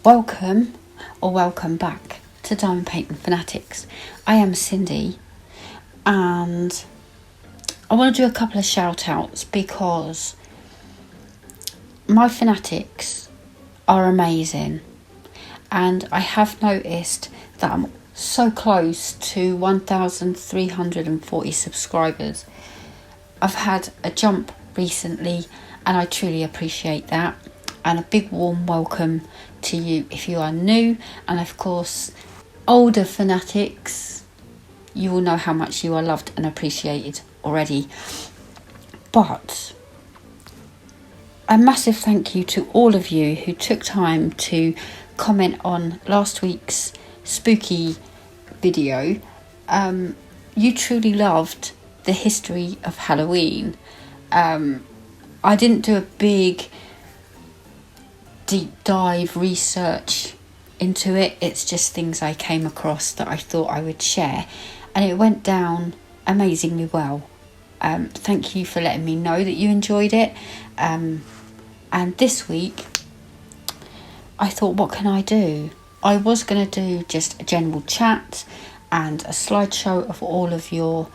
Welcome or welcome back to Diamond Painting Fanatics. I am Cindy and I want to do a couple of shout outs because my Fanatics are amazing and I have noticed that I'm so close to 1,340 subscribers. I've had a jump recently and I truly appreciate that. And a big warm welcome to you if you are new, and of course older Fanatics, you will know how much you are loved and appreciated already. But a massive thank you to all of you who took time to comment on last week's spooky video. You truly loved the history of Halloween. I didn't do a big deep dive research into it. It's just things I came across that I thought I would share, and it went down amazingly well. Thank you for letting me know that you enjoyed it. And this week I thought, what can I do? I was going to do just a general chat and a slideshow of all of your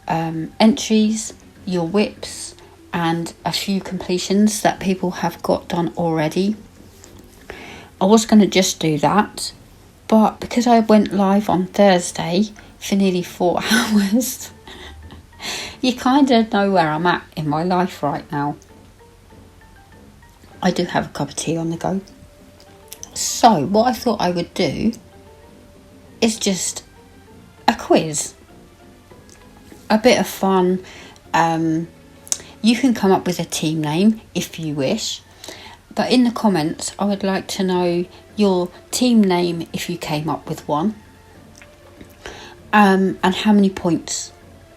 entries, your WIPs, and a few completions that people have got done already. I was going to just do that, but because I went live on Thursday for nearly 4 hours, you kind of know where I'm at in my life right now. I do have a cup of tea on the go. So what I thought I would do is just a quiz. A bit of fun. You can come up with a team name if you wish, but in the comments I would like to know your team name if you came up with one, and how many points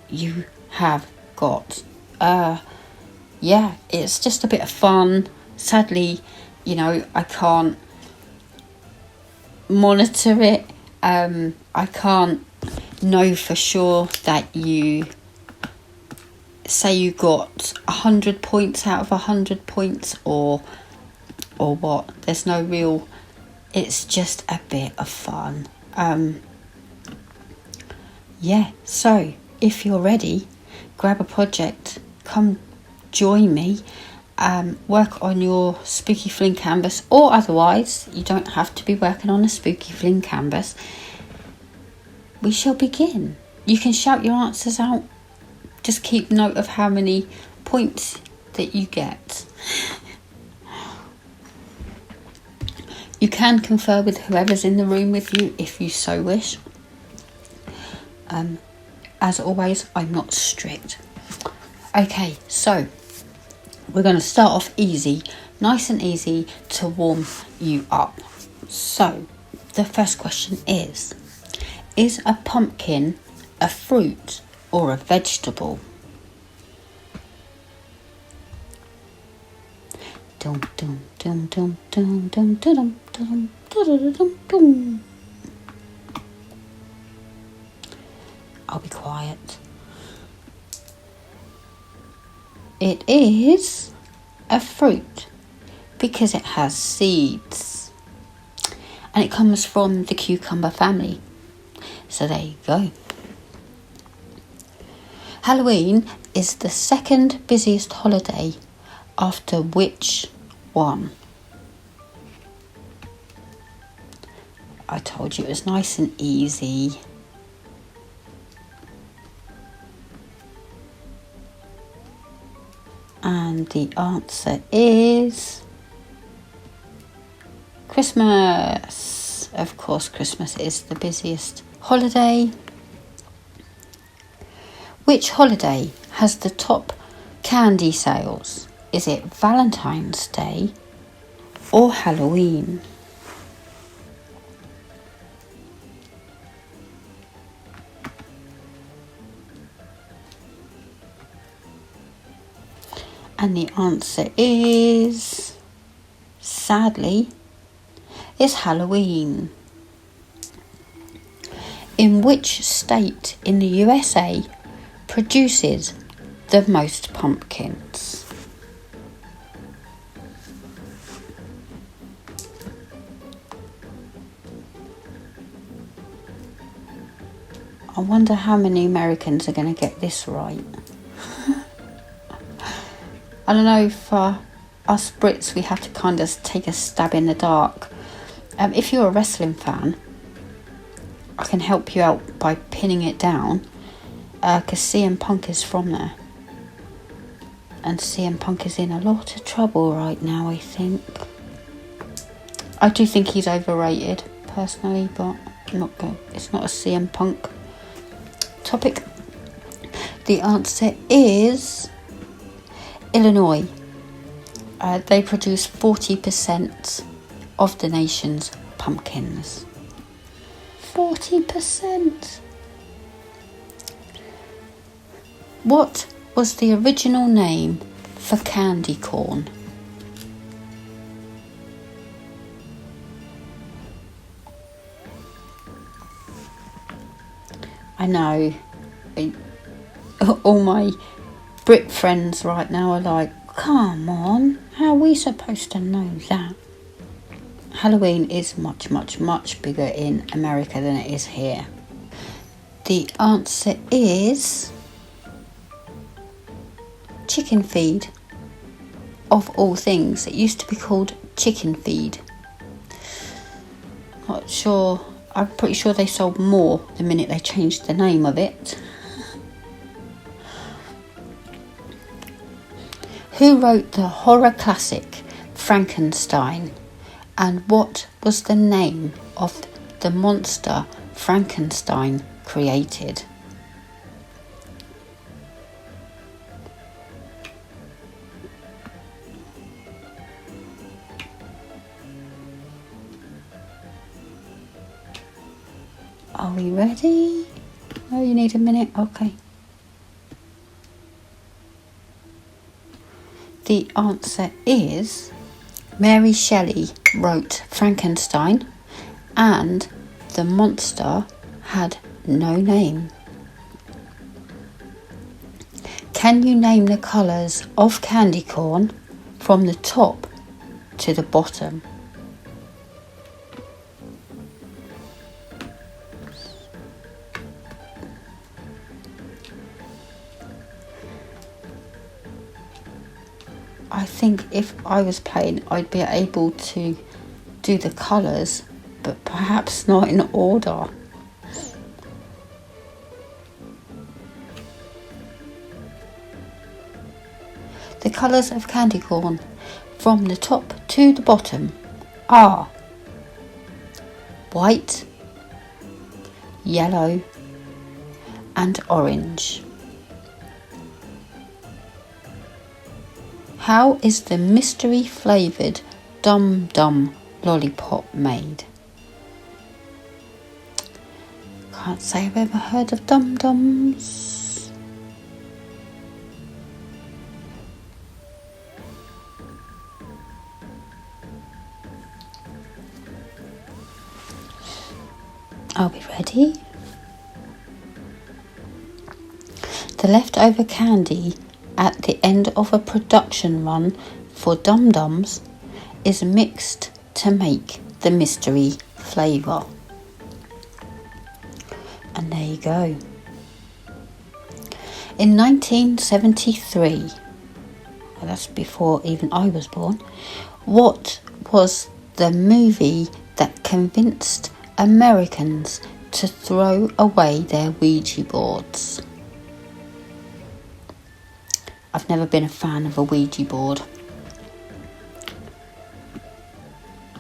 you have got. Yeah, it's just a bit of fun. Sadly, I can't monitor it. I can't know for sure that you say you got 100 points out of 100 points or what. There's no real, it's just a bit of fun. Yeah, so if you're ready, grab a project, come join me, work on your spooky fling canvas, or otherwise you don't have to be working on a spooky fling canvas. We shall begin. You can shout your answers out. Just keep note of how many points that you get. You can confer with whoever's in the room with you if you so wish. As always, I'm not strict. Okay, so we're going to start off easy, nice and easy to warm you up. So the first question is a pumpkin a fruit or a vegetable? Dum dum dum dum dum dum dum dum dum dum. I'll be quiet. It is a fruit because it has seeds, and it comes from the cucumber family. So there you go. Halloween is the second busiest holiday after which one? I told you it was nice and easy. And the answer is Christmas. Of course, Christmas is the busiest holiday. Which holiday has the top candy sales? Is it Valentine's Day or Halloween? And the answer is, sadly, it's Halloween. In which state in the USA produces the most pumpkins? I wonder how many Americans are going to get this right. I don't know, for us Brits, we have to kind of take a stab in the dark. If you're a wrestling fan, I can help you out by pinning it down, because CM Punk is from there. And CM Punk is in a lot of trouble right now, I think. I do think he's overrated, personally, but I'm not good. It's not a CM Punk topic. The answer is Illinois. They produce 40% of the nation's pumpkins. 40%. What was the original name for candy corn? I know, all my Brit friends right now are like, come on, how are we supposed to know that? Halloween is much, much, much bigger in America than it is here. The answer is chicken feed. Of all things, it used to be called chicken feed. Not sure. I'm pretty sure they sold more the minute they changed the name of it. Who wrote the horror classic Frankenstein? And what was the name of the monster Frankenstein created? Are we ready? Oh, you need a minute? Okay. The answer is Mary Shelley wrote Frankenstein, and the monster had no name. Can you name the colours of candy corn from the top to the bottom? I think if I was playing, I'd be able to do the colours, but perhaps not in order. The colours of candy corn from the top to the bottom are white, yellow and orange. How is the mystery flavoured Dum Dum lollipop made? Can't say I've ever heard of Dum Dums. Are we ready? The leftover candy at the end of a production run for Dum Dums is mixed to make the mystery flavour. And there you go. In 1973, well, that's before even I was born, what was the movie that convinced Americans to throw away their Ouija boards? I've never been a fan of a Ouija board.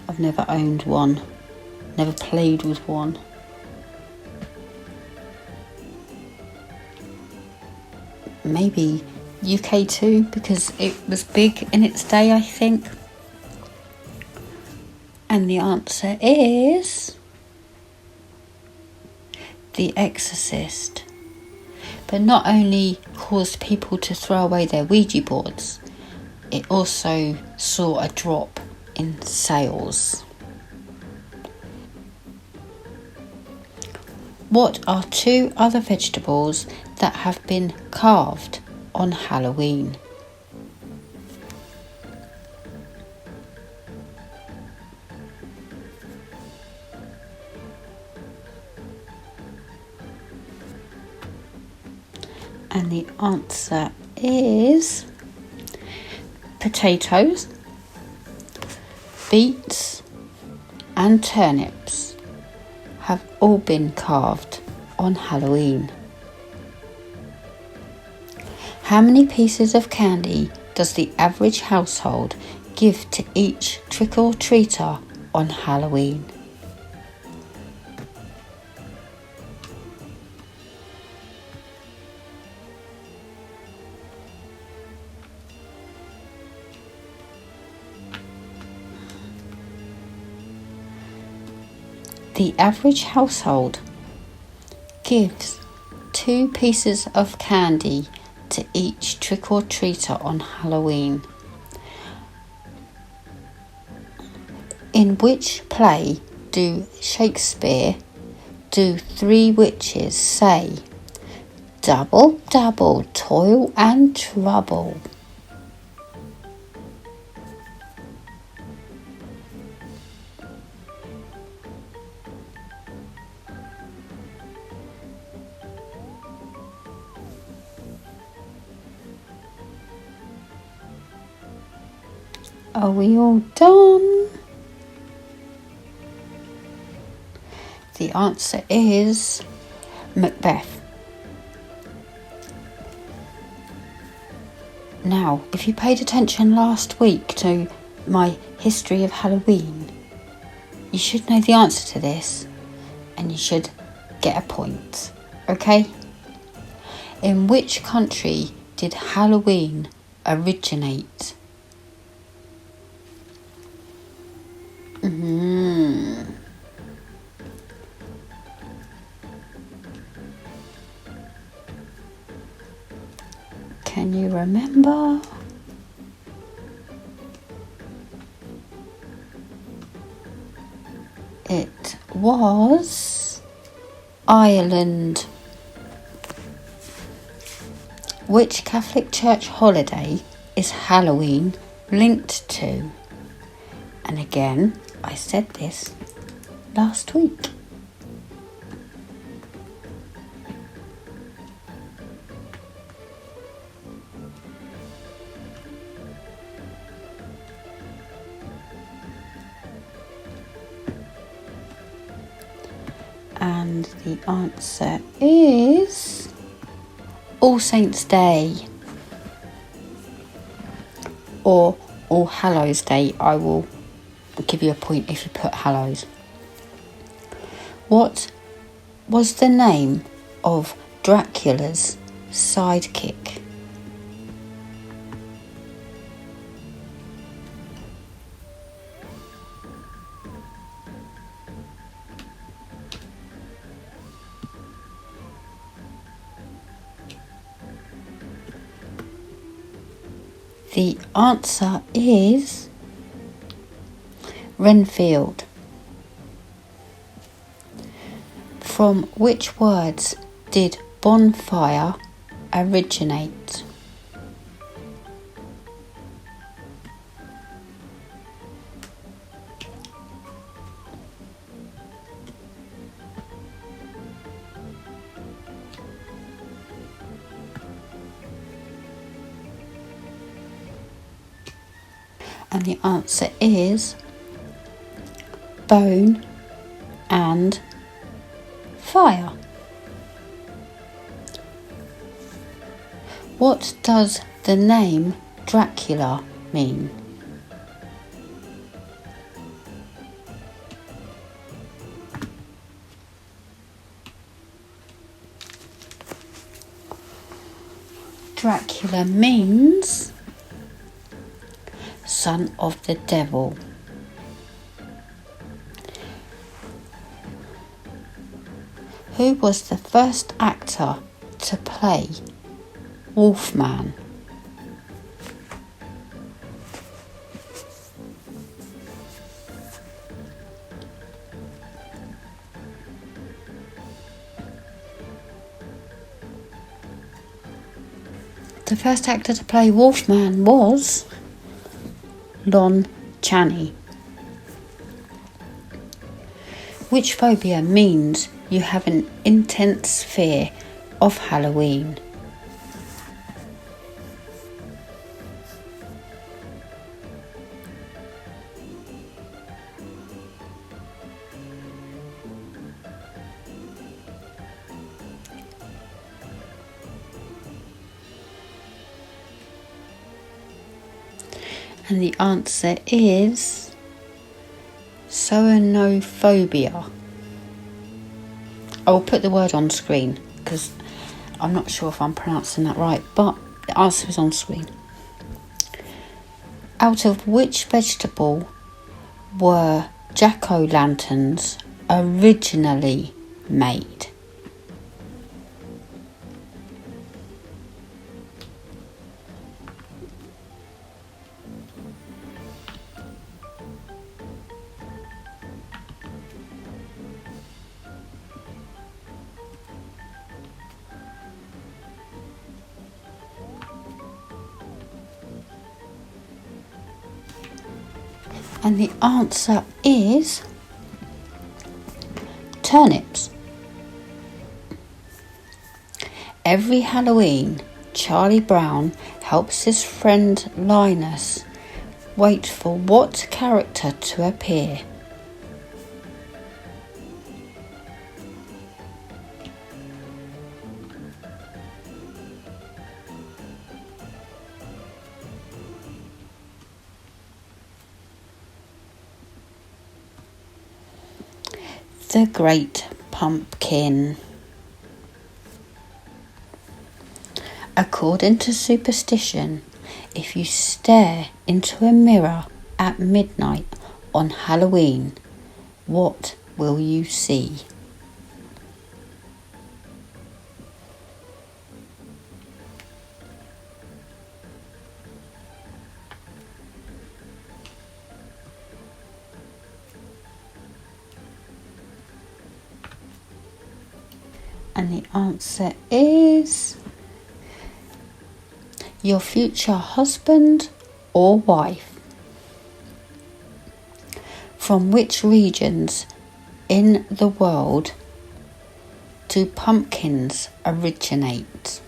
I've never owned one, never played with one. Maybe UK too, because it was big in its day, I think. And the answer is The Exorcist. But not only caused people to throw away their Ouija boards, it also saw a drop in sales. What are two other vegetables that have been carved on Halloween? And the answer is potatoes, beets and turnips have all been carved on Halloween. How many pieces of candy does the average household give to each trick-or-treater on Halloween? The average household gives 2 pieces of candy to each trick-or-treater on Halloween. In which play do Shakespeare do 3 witches say, "Double, double, toil and trouble"? Are we all done? The answer is Macbeth. Now, if you paid attention last week to my history of Halloween, you should know the answer to this and you should get a point, okay? In which country did Halloween originate? Can you remember? It was Ireland. Which Catholic Church holiday is Halloween linked to? And again, I said this last week. And the answer is All Saints' Day, or All Hallows' Day. I will give you a point if you put Hallows. What was the name of Dracula's sidekick? The answer is Renfield. From which words did bonfire originate? And the answer is bone and fire. What does the name Dracula mean? Dracula means son of the devil. Who was the first actor to play Wolfman? The first actor to play Wolfman was Lon Chaney. Which phobia means you have an intense fear of Halloween? And the answer is soanophobia. I will put the word on screen because I'm not sure if I'm pronouncing that right, but the answer is on screen. Out of which vegetable were jack-o'-lanterns originally made? And the answer is turnips. Every Halloween, Charlie Brown helps his friend Linus wait for what character to appear? The Great Pumpkin. According to superstition, if you stare into a mirror at midnight on Halloween, what will you see? And the answer is your future husband or wife. From which regions in the world do pumpkins originate?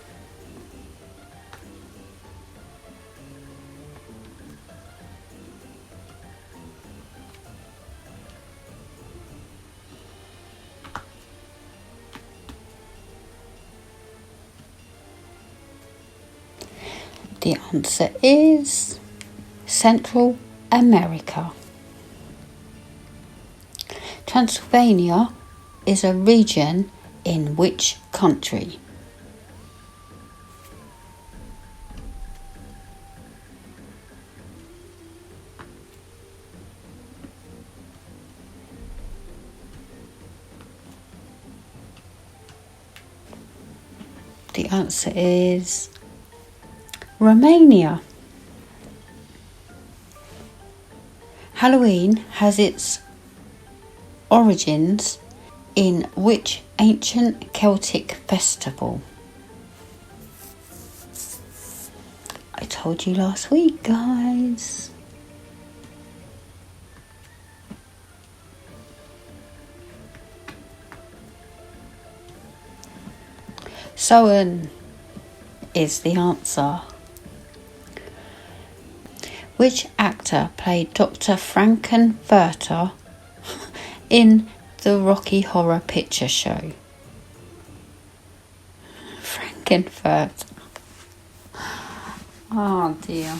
The answer is Central America. Transylvania is a region in which country? The answer is Romania. Halloween has its origins in which ancient Celtic festival? I told you last week, guys. Samhain is the answer. Which actor played Dr. Frankenfurter in the Rocky Horror Picture Show? Frankenfurter. Oh dear.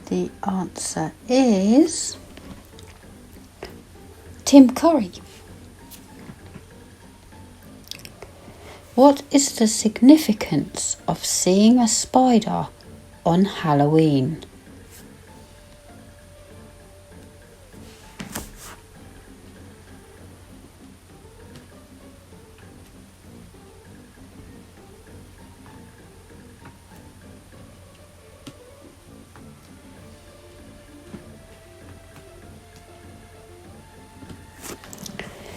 The answer is Tim Curry. What is the significance of seeing a spider on Halloween?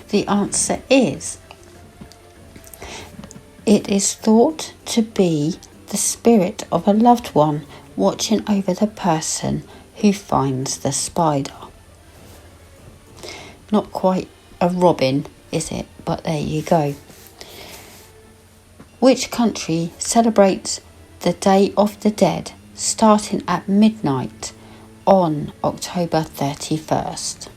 The answer is it is thought to be the spirit of a loved one watching over the person who finds the spider. Not quite a robin, is it? But there you go. Which country celebrates the Day of the Dead starting at midnight on October 31st?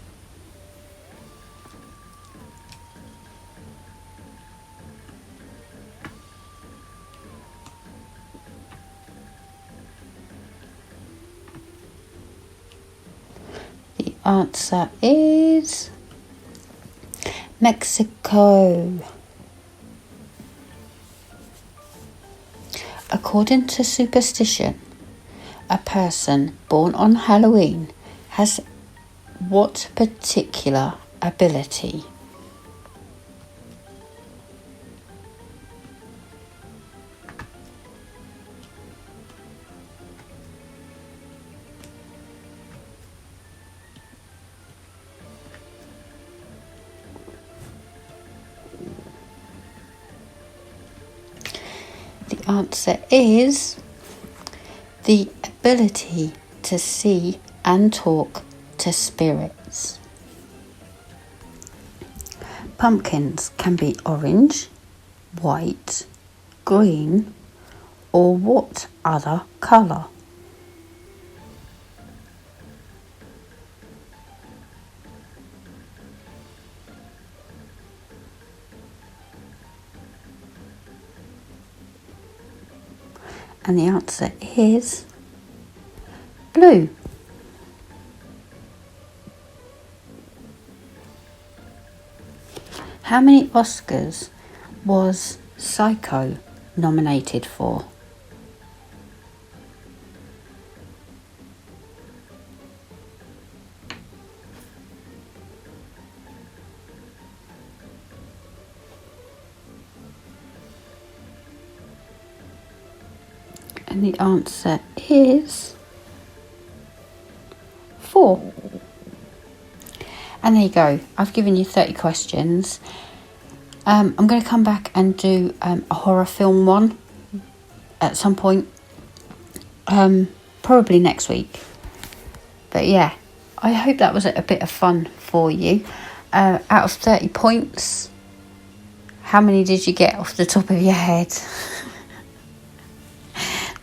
answer is Mexico. According to superstition, a person born on Halloween has what particular ability? The answer is the ability to see and talk to spirits. Pumpkins can be orange, white, green, or what other colour? And the answer is blue. How many Oscars was Psycho nominated for? And the answer is 4. And there you go. I've given you 30 questions. I'm going to come back and do a horror film one at some point. Probably next week. But yeah, I hope that was a bit of fun for you. Out of 30 points, how many did you get off the top of your head?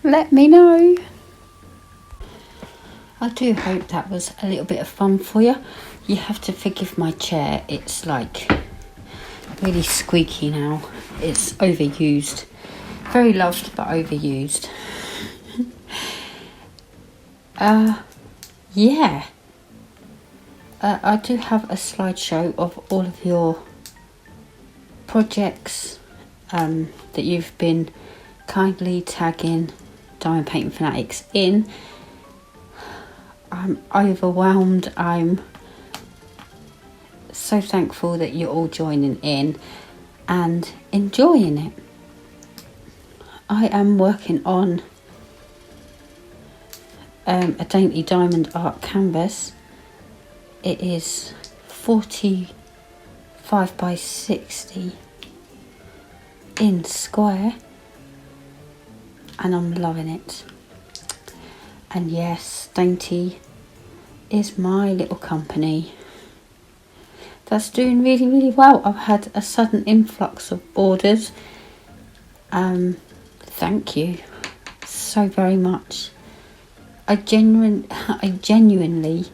Let me know. I do hope that was a little bit of fun for you. You have to forgive my chair. It's like really squeaky now. It's overused. Very loved but overused. Yeah. I do have a slideshow of all of your projects that you've been kindly tagging Diamond Painting Fanatics in. I'm overwhelmed. I'm so thankful that you're all joining in and enjoying it. I am working on a Dainty Diamond Art canvas. It is 45 by 60 in square, and I'm loving it. And yes, Dainty is my little company that's doing really, really well. I've had a sudden influx of orders. Thank you so very much. I genuinely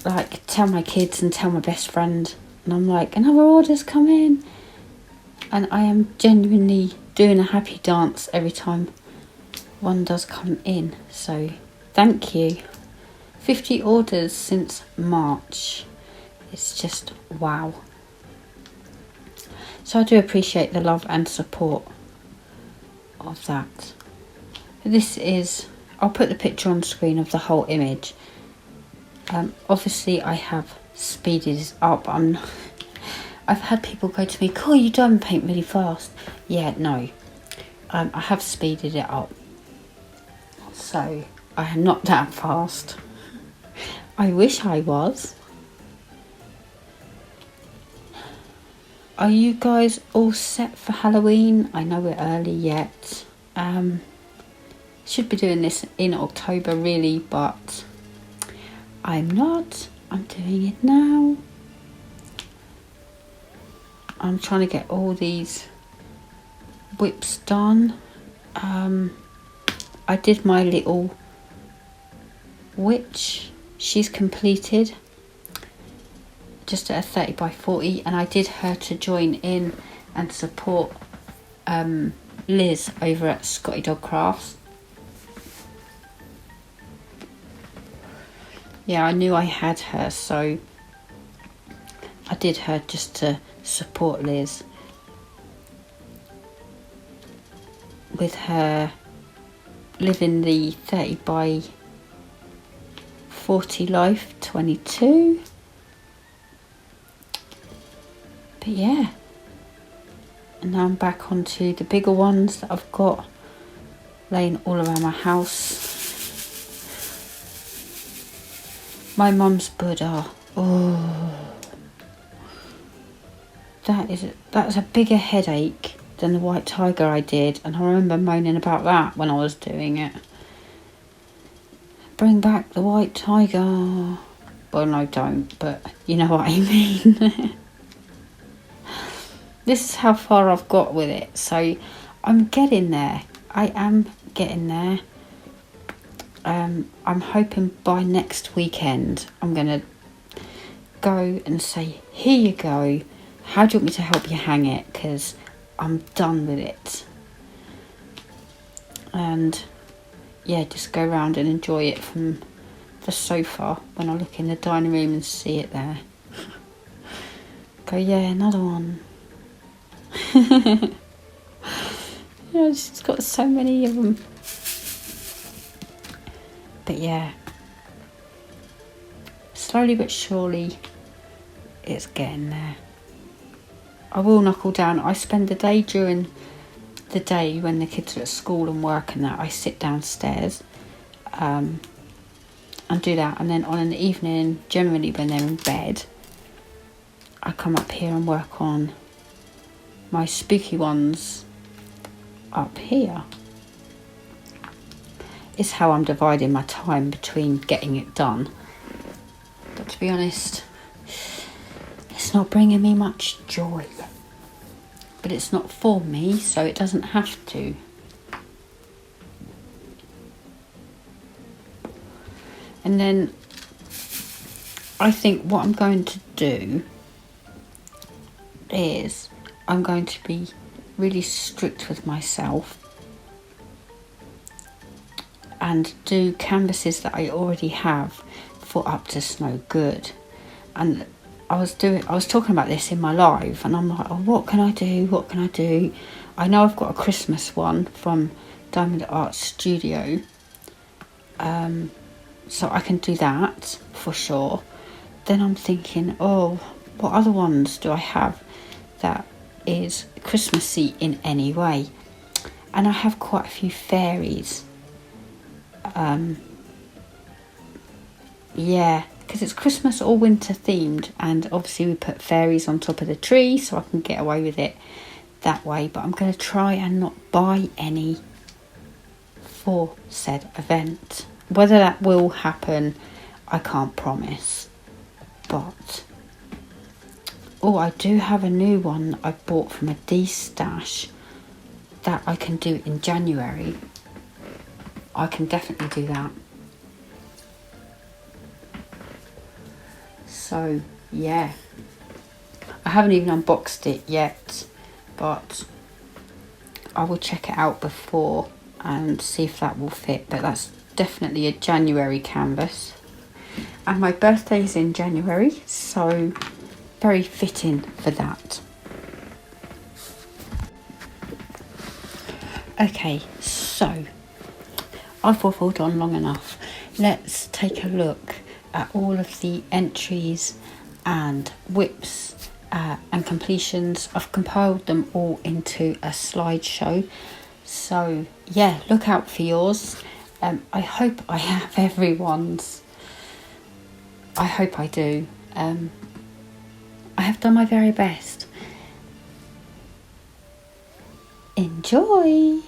like tell my kids and tell my best friend, and I'm like, another order's come in, and I am genuinely doing a happy dance every time one does come in. So thank you. 50 orders since March. It's just wow. So I do appreciate the love and support of that. This is, I'll put the picture on screen of the whole image. Obviously I have speeded it up. I've had people go to me, cool, you diamond paint really fast. Yeah, no. I have speeded it up. So I am not that fast. I wish I was. Are you guys all set for Halloween? I know we're early yet. Should be doing this in October really, but I'm not. I'm doing it now. I'm trying to get all these whips done. I did my little witch. She's completed. Just at a 30 by 40, and I did her to join in and support Liz over at Scotty Dog Crafts. yeah, I knew I had her, so I did her just to support Liz with her living the 30 by 40 life 22. But yeah, and now I'm back onto the bigger ones that I've got laying all around my house. My mum's Buddha, oh, that's a bigger headache than the white tiger I did, and I remember moaning about that when I was doing it. Bring back the white tiger. Well, no, don't, but you know what I mean. This is how far I've got with it, so I'm getting there. I am getting there. I'm hoping by next weekend I'm going to go and say, here you go, how do you want me to help you hang it, because I'm done with it. And yeah, just go around and enjoy it from the sofa when I look in the dining room and see it there. Go, yeah, another one. She's got so many of them. But yeah, slowly but surely it's getting there. I will knuckle down. I spend the day during the day when the kids are at school and work and that, I sit downstairs and do that, and then on an evening, generally when they're in bed, I come up here and work on my spooky ones up here. It's how I'm dividing my time between getting it done. But to be honest, it's not bringing me much joy. But it's not for me, so it doesn't have to. And then I think what I'm going to do is I'm going to be really strict with myself and do canvases that I already have for Up to Snow Good. And I was talking about this in my live, and I'm like, oh, what can I do? I know I've got a Christmas one from Diamond Art Studio, so I can do that for sure. Then I'm thinking, oh, what other ones do I have that is Christmassy in any way? And I have quite a few fairies. Yeah, because it's Christmas or winter themed, and obviously we put fairies on top of the tree, so I can get away with it that way. But I'm going to try and not buy any for said event. Whether that will happen, I can't promise. But oh, I do have a new one I bought from a D-stash that I can do in January. I can definitely do that. So yeah, I haven't even unboxed it yet, but I will check it out before and see if that will fit. But that's definitely a January canvas, and my birthday's in January, so very fitting for that. Okay, so I've waffled on long enough. Let's take a look at all of the entries and WIPs and completions. I've compiled them all into a slideshow, so yeah, look out for yours. I hope I have everyone's. I hope I do. I have done my very best. Enjoy!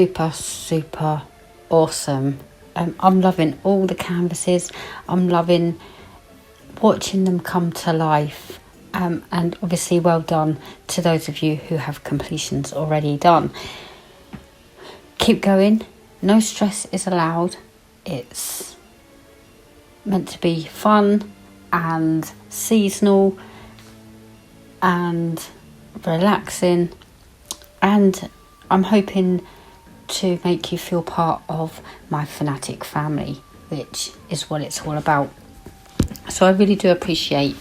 super, super awesome. I'm loving all the canvases. I'm loving watching them come to life. And obviously well done to those of you who have completions already done. Keep going. No stress is allowed. It's meant to be fun and seasonal and relaxing, and I'm hoping to make you feel part of my Fanatic family, which is what it's all about. So I really do appreciate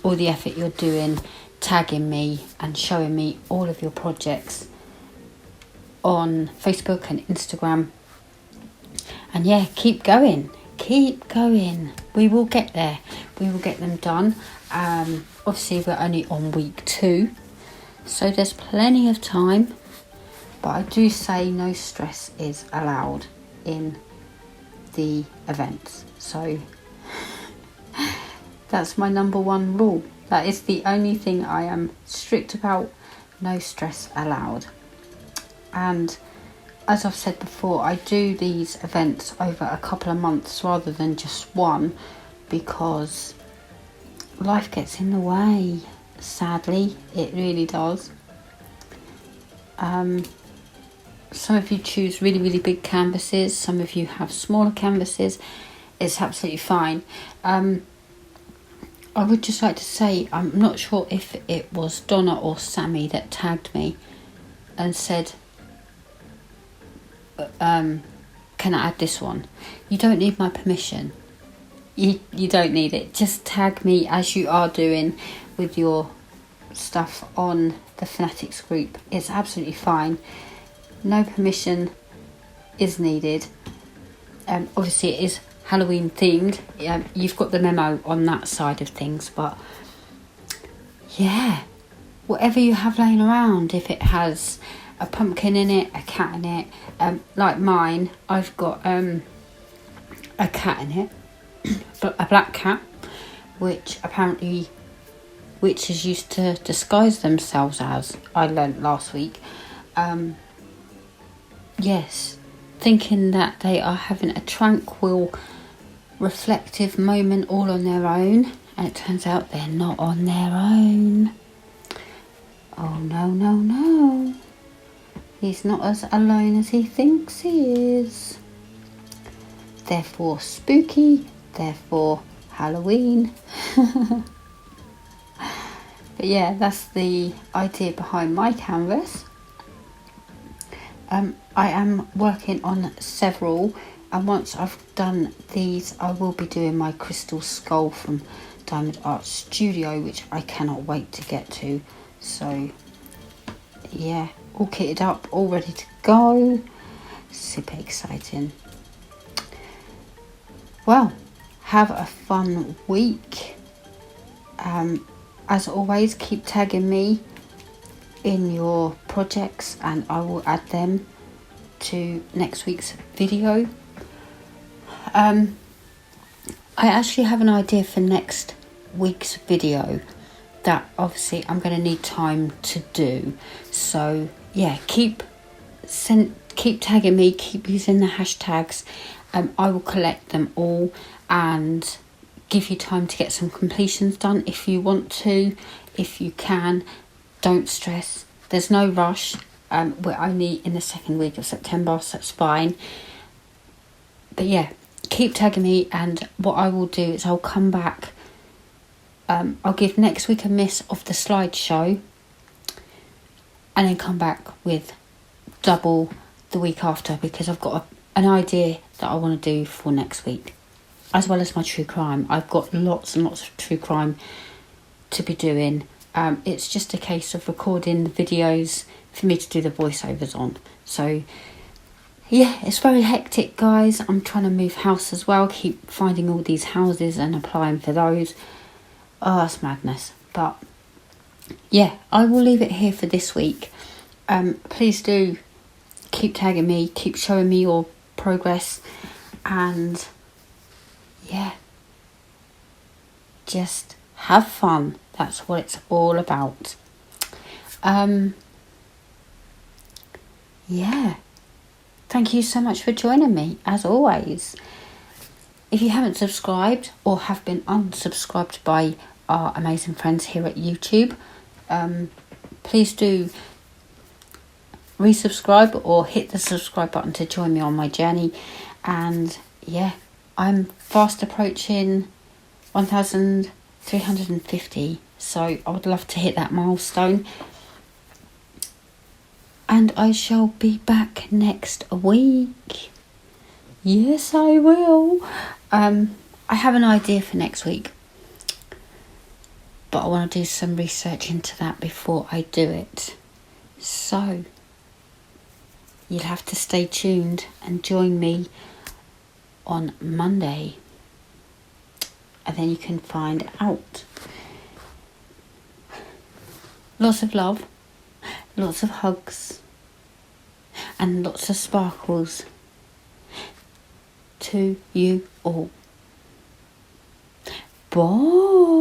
all the effort you're doing, tagging me and showing me all of your projects on Facebook and Instagram. And yeah, keep going. We will get there. We will get them done. Obviously we're only on week 2, so there's plenty of time, but I do say no stress is allowed in the events. So that's my number 1 rule. That is the only thing I am strict about. No stress allowed. And as I've said before, I do these events over a couple of months rather than just one, because life gets in the way. Sadly, it really does. Some of you choose really, really big canvases. Some of you have smaller canvases. It's absolutely fine. I would just like to say, I'm not sure if it was Donna or Sammy that tagged me and said, can I add this one? You don't need my permission. You don't need it. Just tag me as you are doing with your stuff on the Fanatics group. It's absolutely fine. No permission is needed. Obviously it is Halloween themed. You've got the memo on that side of things, but yeah, whatever you have laying around, if it has a pumpkin in it, a cat in it, like mine, I've got a cat in it, a black cat, which apparently witches used to disguise themselves as, I learnt last week. Yes, thinking that they are having a tranquil, reflective moment all on their own, and it turns out they're not on their own. Oh no. He's not as alone as he thinks he is. Therefore spooky, therefore Halloween. But yeah, that's the idea behind my canvas. I am working on several, and once I've done these, I will be doing my crystal skull from Diamond Art Studio, which I cannot wait to get to. So yeah, all kitted up, all ready to go. Super exciting. Well, have a fun week. As always, keep tagging me in your projects and I will add them to next week's video. I actually have an idea for next week's video that obviously I'm going to need time to do. So yeah, keep tagging me, keep using the hashtags. I will collect them all and give you time to get some completions done if you want to, if you can. Don't stress, there's no rush. We're only in the second week of September, so it's fine. But yeah, keep tagging me, and what I will do is I'll come back. I'll give next week a miss of the slideshow and then come back with double the week after, because I've got an idea that I want to do for next week, as well as my true crime. I've got lots and lots of true crime to be doing. It's just a case of recording the videos for me to do the voiceovers on. So yeah, it's very hectic, guys. I'm trying to move house as well, keep finding all these houses and applying for those. Oh, that's madness. But yeah, I will leave it here for this week. Please do keep tagging me, keep showing me your progress, and yeah, just have fun. That's what it's all about. Yeah, thank you so much for joining me, as always. If you haven't subscribed or have been unsubscribed by our amazing friends here at YouTube, please do resubscribe or hit the subscribe button to join me on my journey. And yeah, I'm fast approaching 1,350, so I would love to hit that milestone. And I shall be back next week. Yes, I will. I have an idea for next week, but I want to do some research into that before I do it. So you'll have to stay tuned and join me on Monday, and then you can find out. Lots of love, lots of hugs, and lots of sparkles to you all. Bye.